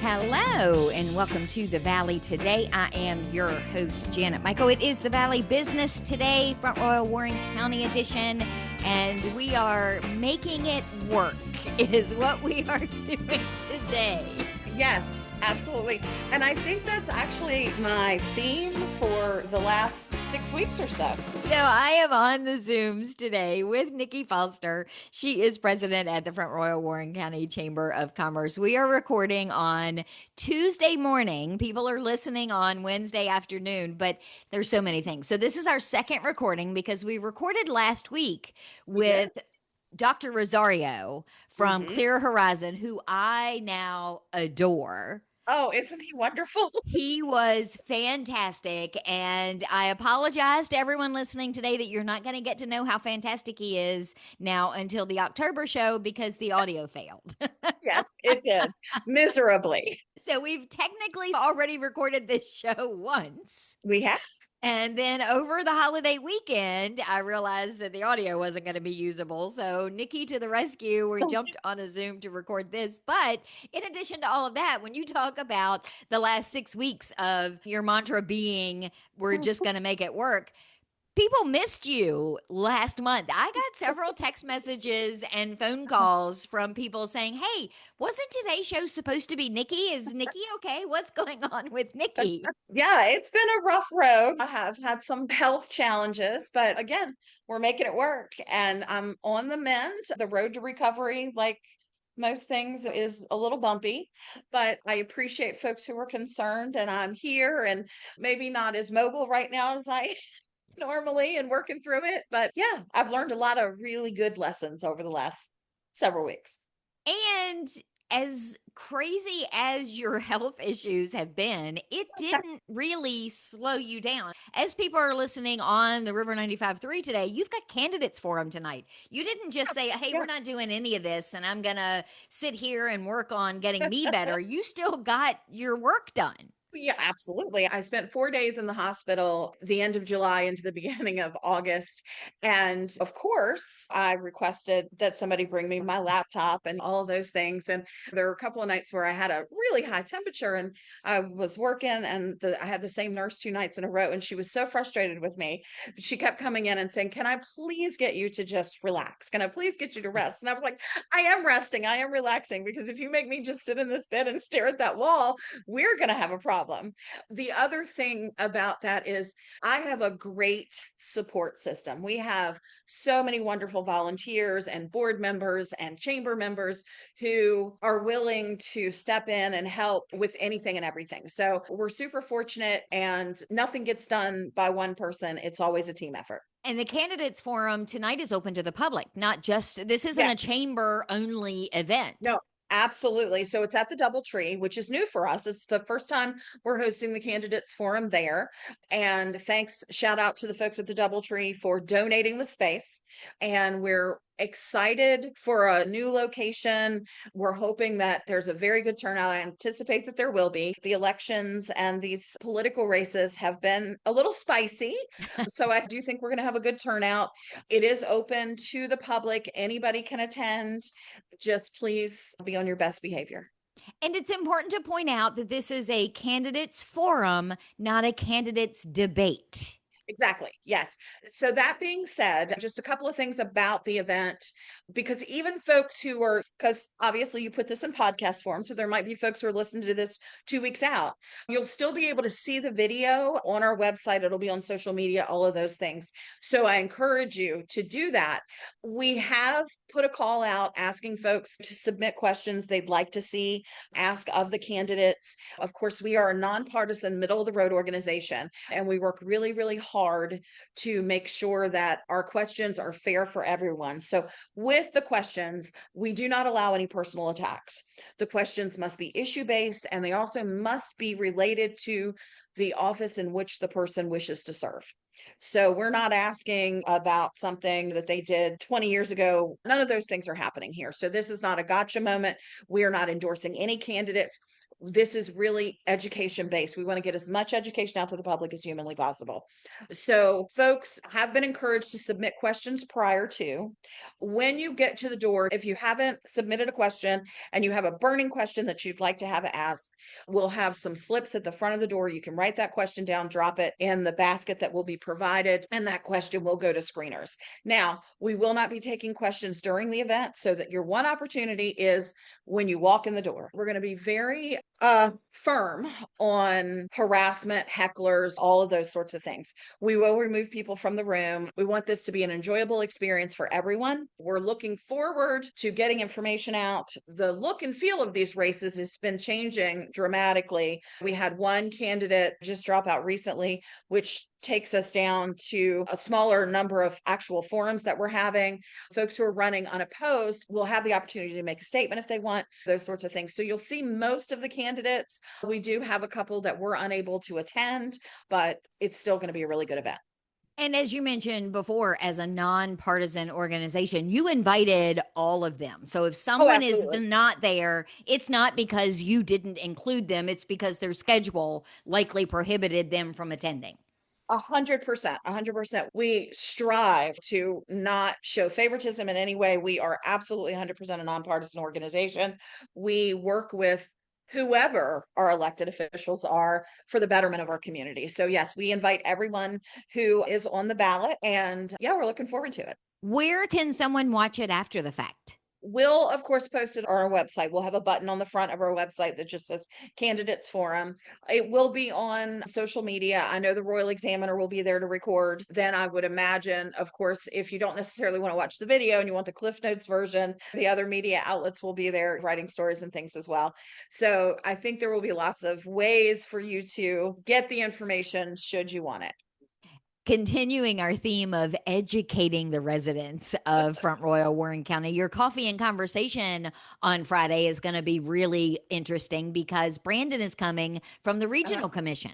Hello and welcome to the Valley Today. I am your host, Janet Michael. It is the Valley Business Today, Front Royal Warren County edition, and we are making it work is what we are doing today. Yes, absolutely. And I think that's actually my theme for the last 6 weeks or so. So I am on the Zooms today with Niki Foster. She is president at the Front Royal Warren County Chamber of Commerce. We are recording on Tuesday morning. People are listening on Wednesday afternoon, but there's so many things. So this is our second recording because we recorded last week with Dr. Rosario from Clear Horizon, who I now adore. Oh, isn't he wonderful? He was fantastic. And I apologize to everyone listening today that you're not going to get to know how fantastic he is now until the October show because the audio failed. Yes, it did. Miserably. So we've technically already recorded this show once. We have. And then over the holiday weekend, I realized that the audio wasn't going to be usable. So Niki to the rescue, we jumped on a Zoom to record this. But in addition to all of that, when you talk about the last 6 weeks of your mantra being, we're just going to make it work, people missed you last month. I got several text messages and phone calls from people saying, hey, wasn't today's show supposed to be Niki? Is Niki okay? What's going on with Niki? Yeah, it's been a rough road. I have had some health challenges, but again, we're making it work and I'm on the mend. The road to recovery, like most things, is a little bumpy, but I appreciate folks who are concerned, and I'm here and maybe not as mobile right now as I normally and working through it. But yeah, I've learned a lot of really good lessons over the last several weeks. And as crazy as your health issues have been, it didn't really slow you down. As people are listening on the River 95.3 today, you've got candidates forum tonight. You didn't just say, hey, we're not doing any of this and I'm going to sit here and work on getting me better. You still got your work done. Yeah, absolutely. I spent 4 days in the hospital the end of July into the beginning of August. And of course, I requested that somebody bring me my laptop and all of those things. And there were a couple of nights where I had a really high temperature and I was working, and I had the same nurse 2 nights in a row. And she was so frustrated with me. She kept coming in and saying, can I please get you to just relax? Can I please get you to rest? And I was like, I am resting. I am relaxing, because if you make me just sit in this bed and stare at that wall, we're going to have a problem. The other thing about that is I have a great support system. We have so many wonderful volunteers and board members and chamber members who are willing to step in and help with anything and everything. So we're super fortunate, and nothing gets done by one person. It's always a team effort. And the candidates forum tonight is open to the public, not just, this isn't a chamber only event. No, absolutely. So it's at the DoubleTree, which is new for us. It's the first time we're hosting the candidates forum there. And thanks, shout out to the folks at the DoubleTree for donating the space. And we're excited for a new location. We're hoping that there's a very good turnout. I anticipate that there will be. The elections and these political races have been a little spicy. So I do think we're going to have a good turnout. It is open to the public. Anybody can attend. Just please be on your best behavior. And it's important to point out that this is a candidates forum, not a candidates debate. Exactly. Yes. So that being said, just a couple of things about the event, because even folks who are, because obviously you put this in podcast form, so there might be folks who are listening to this 2 weeks out. You'll still be able to see the video on our website. It'll be on social media, all of those things. So I encourage you to do that. We have put a call out asking folks to submit questions they'd like to see ask of the candidates. Of course, we are a nonpartisan, middle of the road organization, and we work really, really hard to make sure that our questions are fair for everyone. So with the questions, we do not allow any personal attacks. The questions must be issue-based, and they also must be related to the office in which the person wishes to serve. So we're not asking about something that they did 20 years ago. None of those things are happening here. So this is not a gotcha moment. We are not endorsing any candidates. This is really education based. We want to get as much education out to the public as humanly possible. So, folks have been encouraged to submit questions prior to. When you get to the door, if you haven't submitted a question and you have a burning question that you'd like to have asked, we'll have some slips at the front of the door. You can write that question down, drop it in the basket that will be provided, and that question will go to screeners. Now, we will not be taking questions during the event, so that your one opportunity is when you walk in the door. We're going to be very firm on harassment, hecklers, all of those sorts of things. We will remove people from the room. We want this to be an enjoyable experience for everyone. We're looking forward to getting information out. The look and feel of these races has been changing dramatically. We had one candidate just drop out recently, which takes us down to a smaller number of actual forums that we're having. Folks who are running unopposed will have the opportunity to make a statement if they want, those sorts of things. So you'll see most of the candidates. We do have a couple that were unable to attend, but it's still going to be a really good event. And as you mentioned before, as a nonpartisan organization, you invited all of them. So if Oh, someone is absolutely. not there, it's not because you didn't include them, it's because their schedule likely prohibited them from attending. 100%, 100%. We strive to not show favoritism in any way. We are absolutely 100% a nonpartisan organization. We work with whoever our elected officials are for the betterment of our community. So yes, we invite everyone who is on the ballot, and yeah, we're looking forward to it. Where can someone watch it after the fact? We'll, of course, post it on our website. We'll have a button on the front of our website that just says Candidates Forum. It will be on social media. I know the Royal Examiner will be there to record. Then I would imagine, of course, if you don't necessarily want to watch the video and you want the Cliff Notes version, the other media outlets will be there writing stories and things as well. So I think there will be lots of ways for you to get the information should you want it. Continuing our theme of educating the residents of Front Royal, Warren County, your coffee and conversation on Friday is going to be really interesting because Brandon is coming from the Uh, Regional Commission.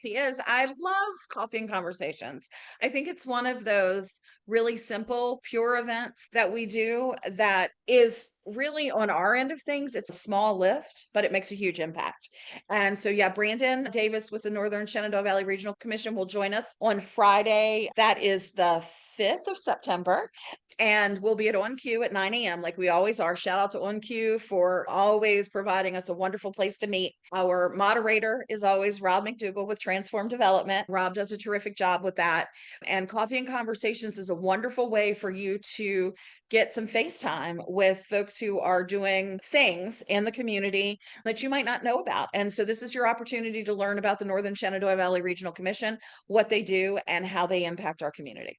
He is. I love coffee and conversations. I think it's one of those really simple, pure events that we do that is really on our end of things. It's a small lift, but it makes a huge impact. And so, yeah, Brandon Davis with the Northern Shenandoah Valley Regional Commission will join us on Friday. That is the 5th of September. And we'll be at On Q at 9 a.m. like we always are. Shout out to On Q for always providing us a wonderful place to meet. Our moderator is always Rob McDougall with Transform Development. Rob does a terrific job with that. And Coffee and Conversations is a wonderful way for you to get some FaceTime with folks who are doing things in the community that you might not know about. And so this is your opportunity to learn about the Northern Shenandoah Valley Regional Commission, what they do, and how they impact our community.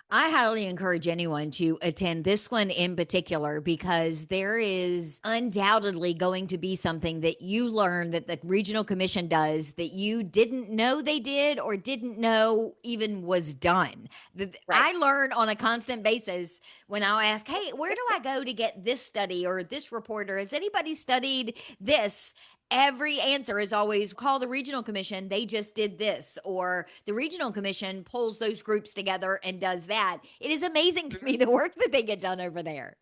I highly encourage anyone to attend this one in particular because there is undoubtedly going to be something that you learn that the regional commission does that you didn't know they did or didn't know even was done. Right. I learn on a constant basis when I ask, hey, where do I go to get this study or this report or has anybody studied this? Every answer is always call the regional commission. They just did this, or the regional commission pulls those groups together and does that. It is amazing to me the work that they get done over there.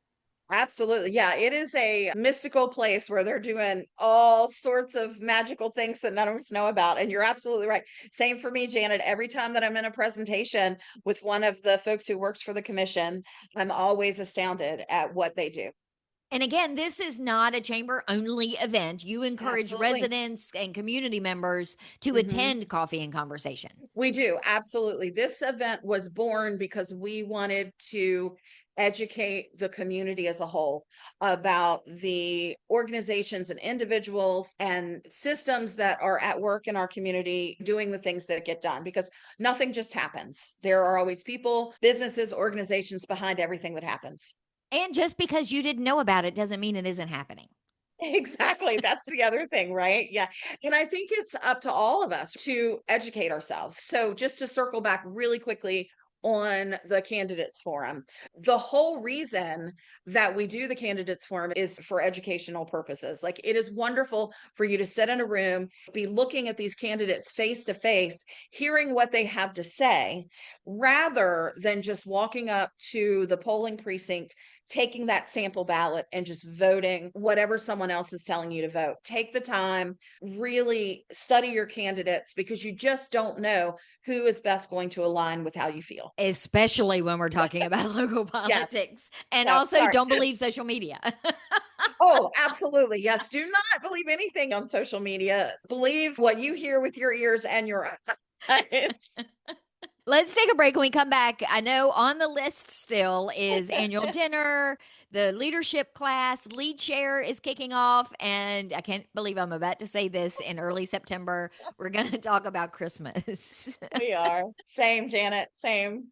Absolutely. Yeah, it is a mystical place where they're doing all sorts of magical things that none of us know about. And you're absolutely right. Same for me, Janet. Every time that I'm in a presentation with one of the folks who works for the commission, I'm always astounded at what they do. And again, this is not a chamber only event. You encourage Absolutely. residents and community members to Hmm. attend coffee and conversation. We do. Absolutely. This event was born because we wanted to educate the community as a whole about the organizations and individuals and systems that are at work in our community doing the things that get done because nothing just happens. There are always people, businesses, organizations behind everything that happens. And just because you didn't know about it doesn't mean it isn't happening. Exactly. That's the other thing, right? Yeah. And I think it's up to all of us to educate ourselves. So, just to circle back really quickly on the candidates forum, the whole reason that we do the candidates forum is for educational purposes. Like, it is wonderful for you to sit in a room, be looking at these candidates face to face, hearing what they have to say, rather than just walking up to the polling precinct, taking that sample ballot and just voting whatever someone else is telling you to vote. Take the time, really study your candidates, because you just don't know who is best going to align with how you feel. Especially when we're talking about local Yes. politics. And No, also, sorry. don't believe social media. Oh, absolutely. Yes. Do not believe anything on social media. Believe what you hear with your ears and your eyes. Let's take a break. When we come back, I know on the list still is annual dinner, the leadership class, lead share is kicking off. And I can't believe I'm about to say this in early September. We're going to talk about Christmas. We are. Same, Janet. Same.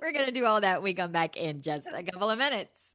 We're going to do all that when we come back in just a couple of minutes.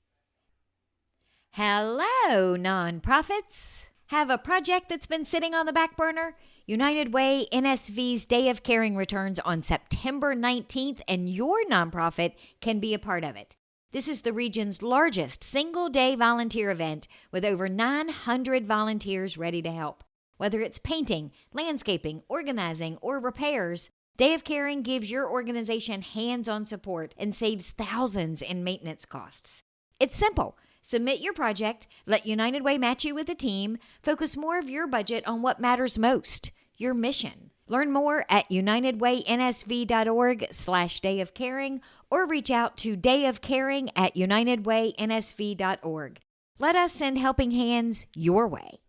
Hello, nonprofits. Have a project that's been sitting on the back burner? United Way NSV's Day of Caring returns on September 19th, and your nonprofit can be a part of it. This is the region's largest single-day volunteer event with over 900 volunteers ready to help. Whether it's painting, landscaping, organizing, or repairs, Day of Caring gives your organization hands-on support and saves thousands in maintenance costs. It's simple. Submit your project, let United Way match you with a team, focus more of your budget on what matters most, your mission. Learn more at unitedwaynsv.org/Day of Caring or reach out to dayofcaring@unitedwaynsv.org. Let us send helping hands your way.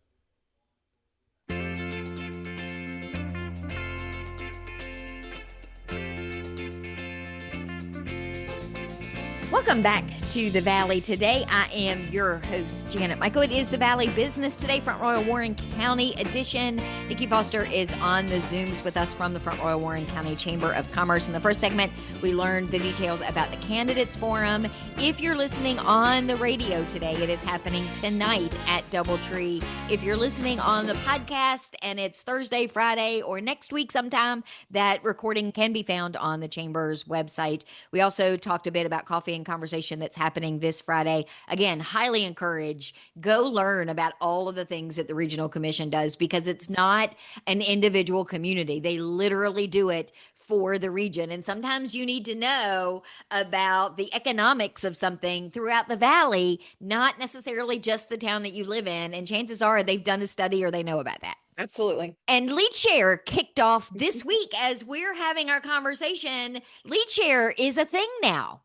Welcome back to the Valley Today. I am your host, Janet Michael. It is the Valley Business Today, Front Royal Warren County edition. Nikki Foster is on the Zooms with us from the Front Royal Warren County Chamber of Commerce. In the first segment, we learned the details about the Candidates Forum. If you're listening on the radio today, it is happening tonight at Doubletree. If you're listening on the podcast and it's Thursday, Friday, or next week sometime, that recording can be found on the Chamber's website. We also talked a bit about coffee and conversation that's happening this Friday. Again, highly encourage, go learn about all of the things that the Regional Commission does, because it's not an individual community. They literally do it for the region. And sometimes you need to know about the economics of something throughout the valley, not necessarily just the town that you live in. And chances are they've done a study or they know about that. Absolutely. And Lead Share kicked off this week as we're having our conversation. Lead Share is a thing now.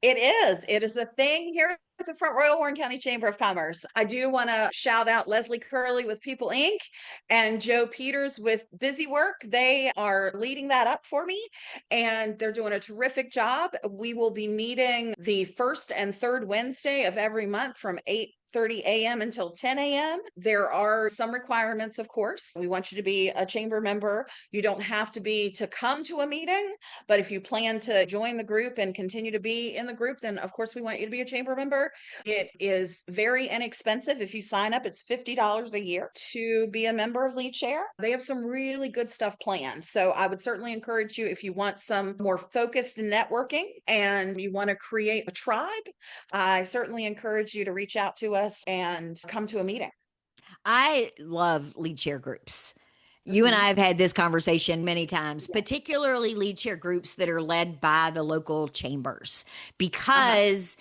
It is. It is a thing here at the Front Royal Warren County Chamber of Commerce. I do want to shout out Leslie Curley with People Inc. and Joe Peters with Busy Work. They are leading that up for me, and they're doing a terrific job. We will be meeting the first and third Wednesday of every month from 8:30 a.m. until 10 a.m. There are some requirements, of course. We want you to be a chamber member. You don't have to be to come to a meeting, but if you plan to join the group and continue to be in the group, then of course we want you to be a chamber member. It is very inexpensive. If you sign up, it's $50 a year to be a member of Lead Share. They have some really good stuff planned. So I would certainly encourage you, if you want some more focused networking and you want to create a tribe, I certainly encourage you to reach out to us and come to a meeting. I love lead share groups. You and I have had this conversation many times, Yes. particularly lead share groups that are led by the local chambers, Uh-huh. because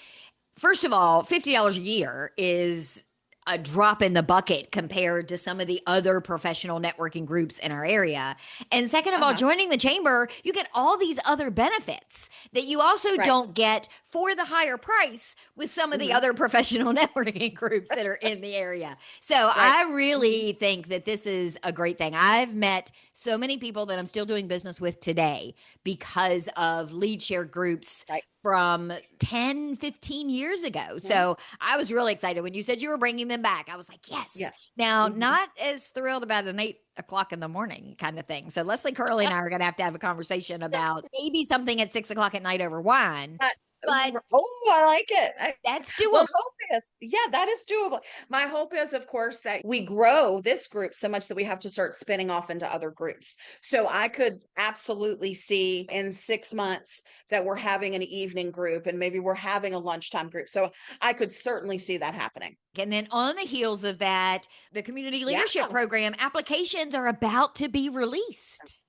first of all, $50 a year is a drop in the bucket compared to some of the other professional networking groups in our area. And second of all, Uh-huh. joining the chamber, you get all these other benefits that you also Right. don't get for the higher price with some of the Mhm. other professional networking groups that are in the area. So Right. I Mhm. really think that this is a great thing. I've met so many people that I'm still doing business with today because of lead share groups Right. from 10, 15 years ago. Mhm. So I was really excited when you said you were bringing them back. I was like, yes. Yes. Now, Mhm. not as thrilled about an 8 o'clock in the morning kind of thing. So Leslie Curley and I are going to have a conversation about maybe something at 6 o'clock at night over wine, Uh, but oh, I like it. that's Well, doable. hope is, yeah, that is doable. My hope is, of course, that we grow this group so much that we have to start spinning off into other groups. So I could absolutely see in 6 months that we're having an evening group and maybe we're having a lunchtime group. So I could certainly see that happening. And then on the heels of that, the community Yeah. leadership program applications are about to be released.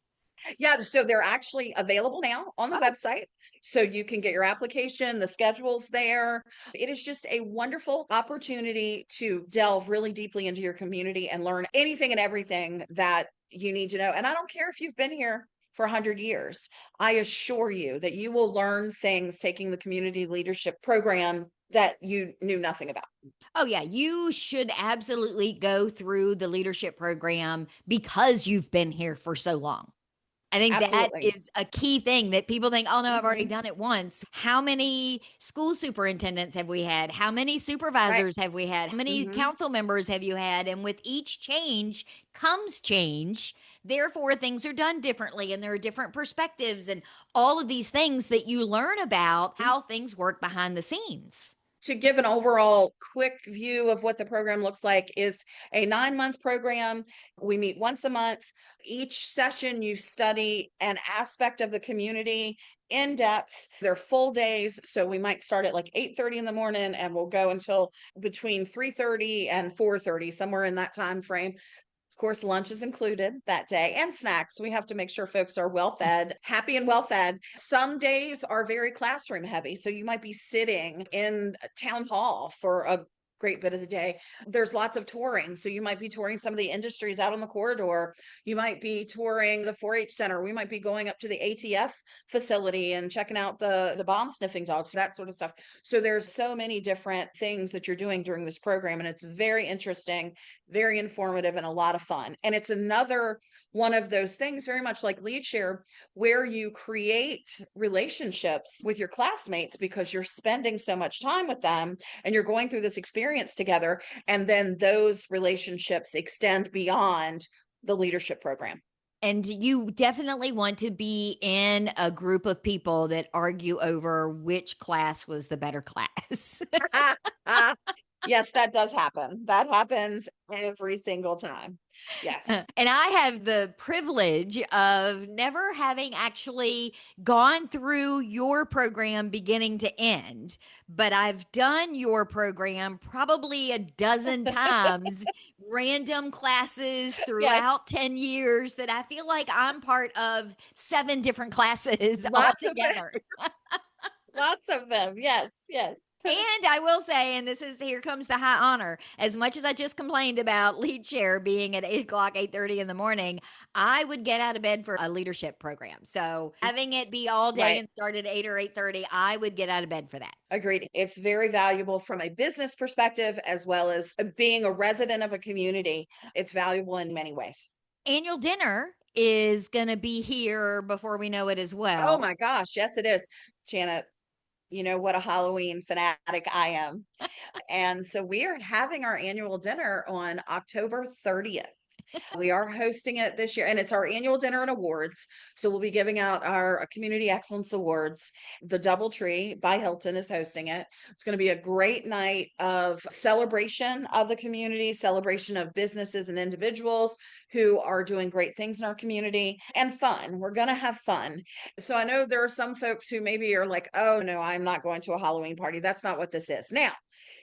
Yeah, so they're actually available now on the Oh, website. So you can get your application, the schedule's there. It is just a wonderful opportunity to delve really deeply into your community and learn anything and everything that you need to know. And I don't care if you've been here for 100 years. I assure you that you will learn things taking the community leadership program that you knew nothing about. oh yeah, you should absolutely go through the leadership program because you've been here for so long. I think that Absolutely. is a key thing that people think, "Oh, no, I've already Mhm. done it once." How many school superintendents have we had? How many Right. supervisors have we had? How many Mhm. council members have you had? And with each change comes change. Therefore, things are done differently and there are different perspectives and all of these things that you learn about how things work behind the scenes. To give an overall quick view of what the program looks like is a 9-month program. We meet once a month. Each session you study an aspect of the community in depth. They're full days, so we might start at like 8:30 in the morning and we'll go until between 3:30 and 4:30, somewhere in that time frame. Of course, lunch is included that day and snacks. We have to make sure folks are well fed, happy and well fed. Some days are very classroom heavy. So you might be sitting in a town hall for a great bit of the day. There's lots of touring. So you might be touring some of the industries out on the corridor. You might be touring the 4-H center. We might be going up to the ATF facility and checking out the bomb sniffing dogs, that sort of stuff. So there's so many different things that you're doing during this program, and it's very interesting, very informative, and a lot of fun. And it's another one of those things, very much like lead share, where you create relationships with your classmates because you're spending so much time with them and you're going through this experience together. And then those relationships extend beyond the leadership program. And you definitely want to be in a group of people that argue over which class was the better class. Yes, that does happen. That happens every single time. Yes. And I have the privilege of never having actually gone through your program beginning to end, but I've done your program probably a dozen times, random classes Yes. throughout 10 years that I feel like I'm part of 7 different classes Lots of them. altogether. Lots of them. Yes. Yes. And I will say, and this is here comes the high honor. As much as I just complained about lead share being at 8 o'clock, 8:30 in the morning, I would get out of bed for a leadership program. So having it be all day Right. and start at 8 or 8:30, I would get out of bed for that. Agreed. It's very valuable from a business perspective as well as being a resident of a community. It's valuable in many ways. Annual dinner is going to be here before we know it as Oh well. my gosh. Yes, it is. Janet, you know what a Halloween fanatic I am. And so we are having our annual dinner on October 30th. We are hosting it this year, and it's our annual dinner and awards. So we'll be giving out our Community Excellence Awards. The Doubletree by Hilton is hosting it. It's going to be a great night of celebration of the community, celebration of businesses and individuals who are doing great things in our community, and fun. We're going to have fun. So I know there are some folks who maybe are like, oh, no, I'm not going to a Halloween party. That's not what this is. Now,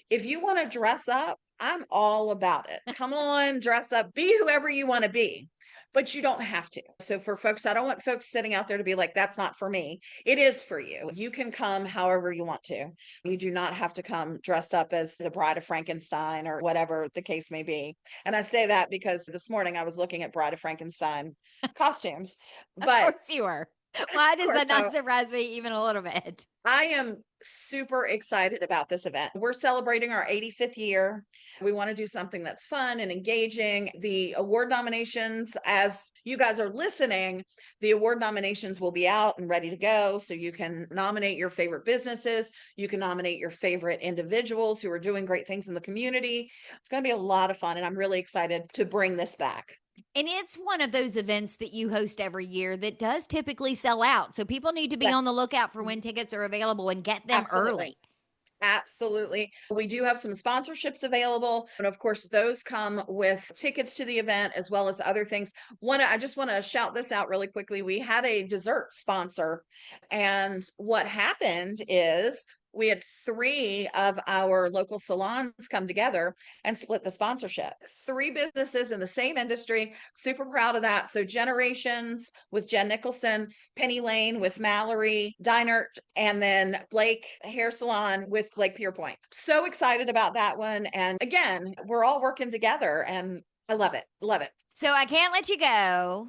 if you want to dress up, I'm all about it. Come on, dress up, be whoever you want to be, but you don't have to. So, for folks, I don't want folks sitting out there to be like, that's not for me. It is for you. You can come however you want to. You do not have to come dressed up as the Bride of Frankenstein or whatever the case may be. And I say that because this morning I was looking at Bride of Frankenstein costumes, Of but course you are. Why of does that course, not surprise me even a little bit? I am super excited about this event. We're celebrating our 85th year. We want to do something that's fun and engaging. The award nominations, as you guys are listening, the award nominations will be out and ready to go. So you can nominate your favorite businesses. You can nominate your favorite individuals who are doing great things in the community. It's going to be a lot of fun, and I'm really excited to bring this back. And it's one of those events that you host every year that does typically sell out. So people need to be on Yes, the lookout for when tickets are available and get them absolutely. early. Absolutely. We do have some sponsorships available. And of course, those come with tickets to the event as well as other things. I just want to shout this out really quickly. We had a dessert sponsor. And what happened is We had 3 of our local salons come together and split the sponsorship. 3 businesses in the same industry. Super proud of that. So Generations with Jen Nicholson, Penny Lane with Mallory Diner, and then Blake Hair Salon with Blake Pierpoint. So excited about that one. And again, we're all working together and I love it. Love it. So I can't let you go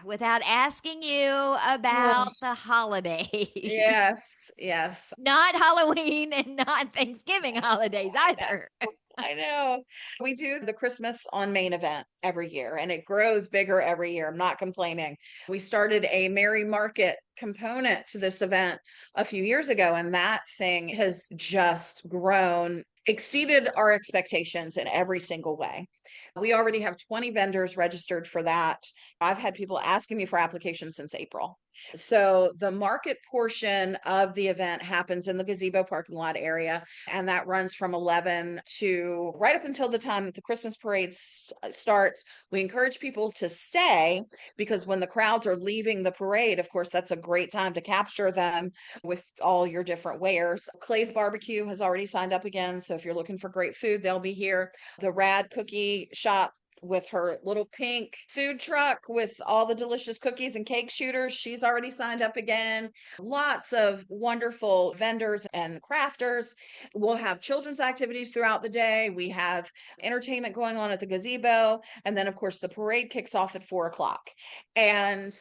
without asking you Oh, about the holidays. yes, yes. Not Halloween and not Thanksgiving holidays I either. know. I know. We do the Christmas on Main event every year and it grows bigger every year. I'm not complaining. We started a Merry Market component to this event a few years ago, and that thing has just grown, exceeded our expectations in every single way. We already have 20 vendors registered for that. I've had people asking me for applications since April. So the market portion of the event happens in the gazebo parking lot area, and that runs from 11 to right up until the time that the Christmas parade starts. We encourage people to stay because when the crowds are leaving the parade, of course, that's a great time to capture them with all your different wares. Clay's Barbecue has already signed up again. So if you're looking for great food, they'll be here. The Rad Cookie Shop with her little pink food truck with all the delicious cookies and cake shooters. She's already signed up again. Lots of wonderful vendors and crafters. We'll have children's activities throughout the day. We have entertainment going on at the gazebo. And then, of course, the parade kicks off at 4 o'clock. And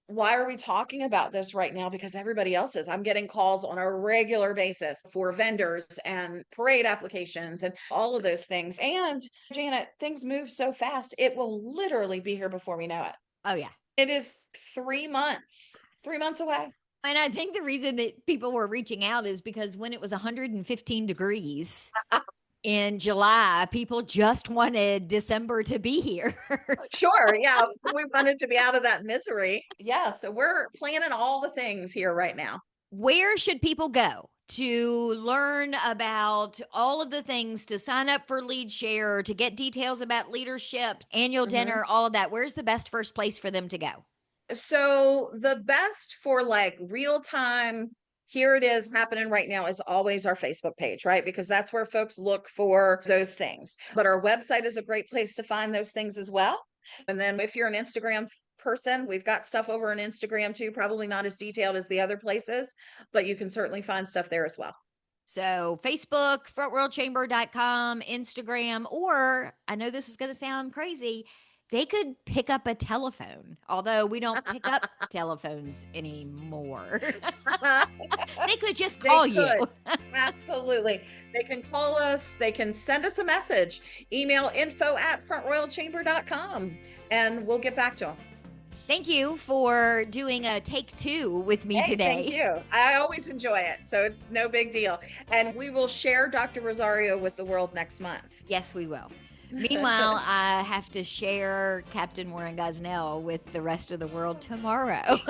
why are we talking about this right now? Because everybody else is. I'm getting calls on a regular basis for vendors and parade applications and all of those things. And Janet, things move so fast. It will literally be here before we know it. Oh, yeah. It is 3 months away. And I think the reason that people were reaching out is because when it was 115 degrees in July, people just wanted December to be here. Sure. Yeah. We wanted to be out of that misery. Yeah. So we're planning all the things here right now. Where should people go to learn about all of the things, to sign up for Lead Share, to get details about leadership, annual Mhm. dinner, all of that? Where's the best first place for them to go? So the best for like real time, here it is happening right now is always our Facebook page, right? Because that's where folks look for those things. But our website is a great place to find those things as well. And then if you're an Instagram person, we've got stuff over on Instagram too, probably not as detailed as the other places, but you can certainly find stuff there as well. So, Facebook, frontworldchamber.com, Instagram, or I know this is going to sound crazy, they could pick up a telephone, although we don't pick up telephones anymore. They could just They call you. could. Absolutely. They can call us, they can send us a message, email info@frontroyalchamber.com, and we'll get back to them. Thank you for doing a take two with me Hey, thank today. you. I always enjoy it, so it's no big deal. And we will share Dr. Rosario with the world next month. Yes, we will. Meanwhile, I have to share Captain Warren Gosnell with the rest of the world tomorrow.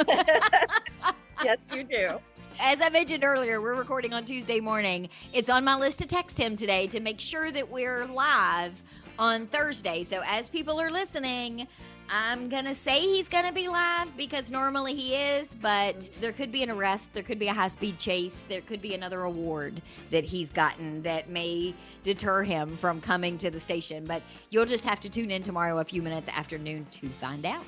Yes, you do. As I mentioned earlier, we're recording on Tuesday morning. It's on my list to text him today to make sure that we're live on Thursday. So as people are listening, I'm going to say he's going to be live because normally he is, but there could be an arrest, there could be a high-speed chase, there could be another award that he's gotten that may deter him from coming to the station. But you'll just have to tune in tomorrow a few minutes after noon to find out.